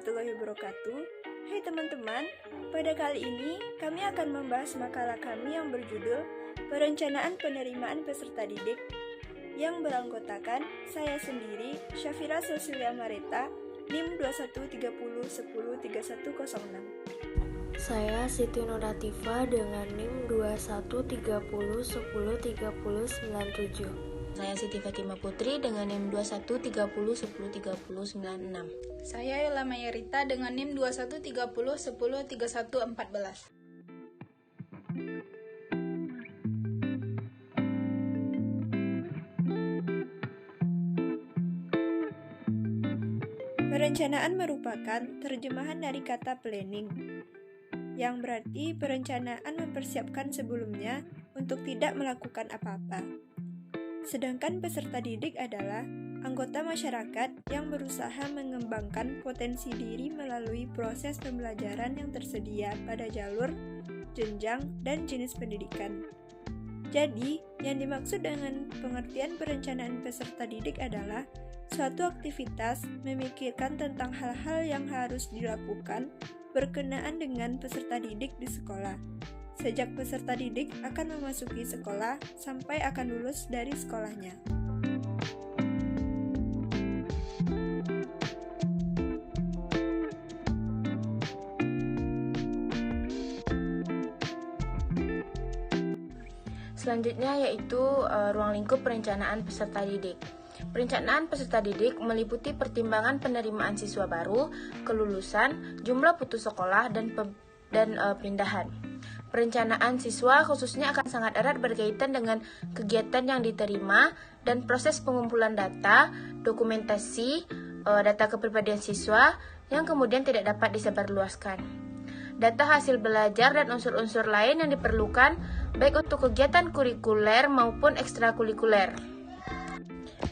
warahmatullahi wabarakatuh. Hai teman-teman, pada kali ini kami akan membahas makalah kami yang berjudul Perencanaan Penerimaan Peserta Didik yang beranggotakan saya sendiri, Syafira Cecilia Mareta, NIM 2130103106. Saya Siti Nuratifa dengan NIM 2130103097. Saya Siti Fatimah Putri dengan NIM 2130103096. Saya Yola Mayarita dengan NIM 2130103114. Perencanaan merupakan terjemahan dari kata planning, yang berarti perencanaan mempersiapkan sebelumnya untuk tidak melakukan apa-apa. Sedangkan peserta didik adalah anggota masyarakat yang berusaha mengembangkan potensi diri melalui proses pembelajaran yang tersedia pada jalur, jenjang, dan jenis pendidikan. Jadi, yang dimaksud dengan pengertian perencanaan peserta didik adalah suatu aktivitas memikirkan tentang hal-hal yang harus dilakukan berkenaan dengan peserta didik di sekolah. Sejak peserta didik akan memasuki sekolah sampai akan lulus dari sekolahnya. Selanjutnya yaitu ruang lingkup perencanaan peserta didik. Perencanaan peserta didik meliputi pertimbangan penerimaan siswa baru, kelulusan, jumlah putus sekolah, dan pindahan. Perencanaan siswa khususnya akan sangat erat berkaitan dengan kegiatan yang diterima dan proses pengumpulan data, dokumentasi, data kepribadian siswa yang kemudian tidak dapat disebarluaskan. Data hasil belajar dan unsur-unsur lain yang diperlukan baik untuk kegiatan kurikuler maupun ekstrakurikuler.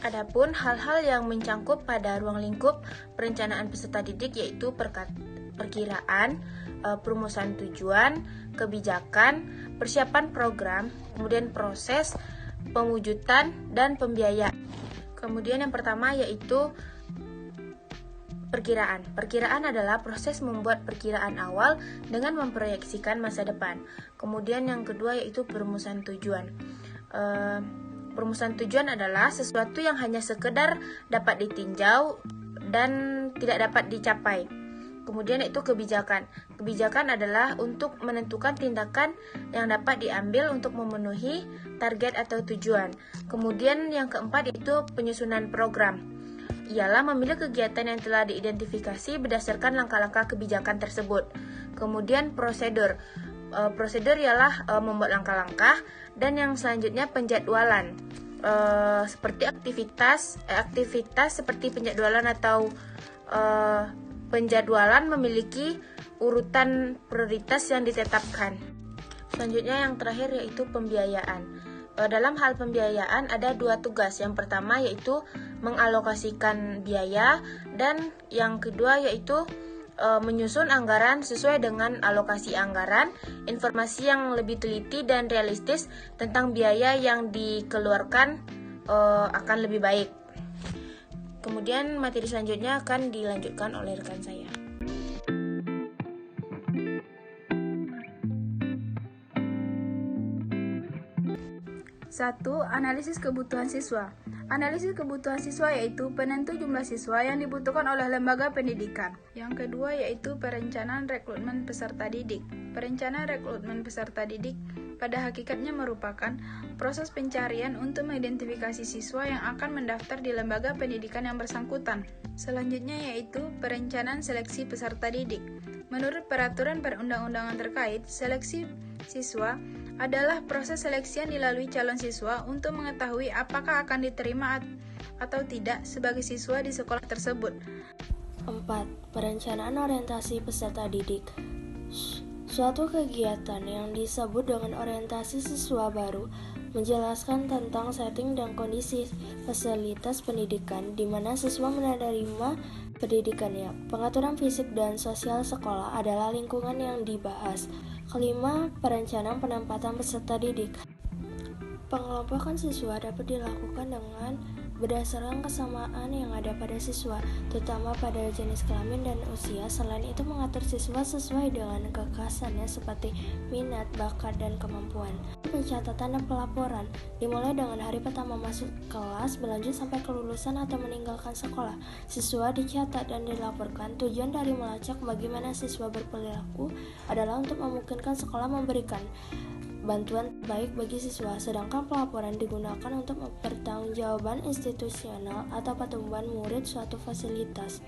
Adapun hal-hal yang mencangkup pada ruang lingkup perencanaan peserta didik yaitu perkiraan, perumusan tujuan, kebijakan, persiapan program, kemudian proses, pewujudan, dan pembiayaan. Kemudian yang pertama yaitu perkiraan. Perkiraan adalah proses membuat perkiraan awal dengan memproyeksikan masa depan. Kemudian yang kedua yaitu perumusan tujuan. Perumusan tujuan adalah sesuatu yang hanya sekedar dapat ditinjau dan tidak dapat dicapai. Kemudian itu kebijakan. Kebijakan adalah untuk menentukan tindakan yang dapat diambil untuk memenuhi target atau tujuan. Kemudian yang keempat yaitu penyusunan program. Ialah memilih kegiatan yang telah diidentifikasi berdasarkan langkah-langkah kebijakan tersebut. Kemudian prosedur. Prosedur ialah membuat langkah-langkah, dan yang selanjutnya penjadwalan. Seperti aktivitas seperti penjadwalan atau penjadwalan memiliki urutan prioritas yang ditetapkan. Selanjutnya yang terakhir yaitu pembiayaan. Dalam hal pembiayaan ada dua tugas. Yang pertama yaitu mengalokasikan biaya, dan yang kedua yaitu menyusun anggaran sesuai dengan alokasi anggaran. Informasi yang lebih teliti dan realistis tentang biaya yang dikeluarkan akan lebih baik. Kemudian materi selanjutnya akan dilanjutkan oleh rekan saya. Satu, analisis kebutuhan siswa. Analisis kebutuhan siswa yaitu penentu jumlah siswa yang dibutuhkan oleh lembaga pendidikan. Yang kedua yaitu perencanaan rekrutmen peserta didik. Perencanaan rekrutmen peserta didik pada hakikatnya merupakan proses pencarian untuk mengidentifikasi siswa yang akan mendaftar di lembaga pendidikan yang bersangkutan. Selanjutnya yaitu perencanaan seleksi peserta didik. Menurut peraturan perundang-undangan terkait, seleksi siswa adalah proses seleksi yang dilalui calon siswa untuk mengetahui apakah akan diterima atau tidak sebagai siswa di sekolah tersebut. 4. Perencanaan orientasi peserta didik. Suatu kegiatan yang disebut dengan orientasi siswa baru menjelaskan tentang setting dan kondisi fasilitas pendidikan di mana siswa menerima pendidikannya. Pengaturan fisik dan sosial sekolah adalah lingkungan yang dibahas. 5. Perencanaan penempatan peserta didik. Pengelompokan siswa dapat dilakukan dengan berdasarkan kesamaan yang ada pada siswa, terutama pada jenis kelamin dan usia. Selain itu, mengatur siswa sesuai dengan kekhasannya seperti minat, bakat, dan kemampuan. Pencatatan dan pelaporan dimulai dengan hari pertama masuk kelas, berlanjut sampai kelulusan atau meninggalkan sekolah. Siswa dicatat dan dilaporkan. Tujuan dari melacak bagaimana siswa berperilaku adalah untuk memungkinkan sekolah memberikan bantuan baik bagi siswa, sedangkan pelaporan digunakan untuk mempertanggungjawabkan institusional atau pertumbuhan murid suatu fasilitas.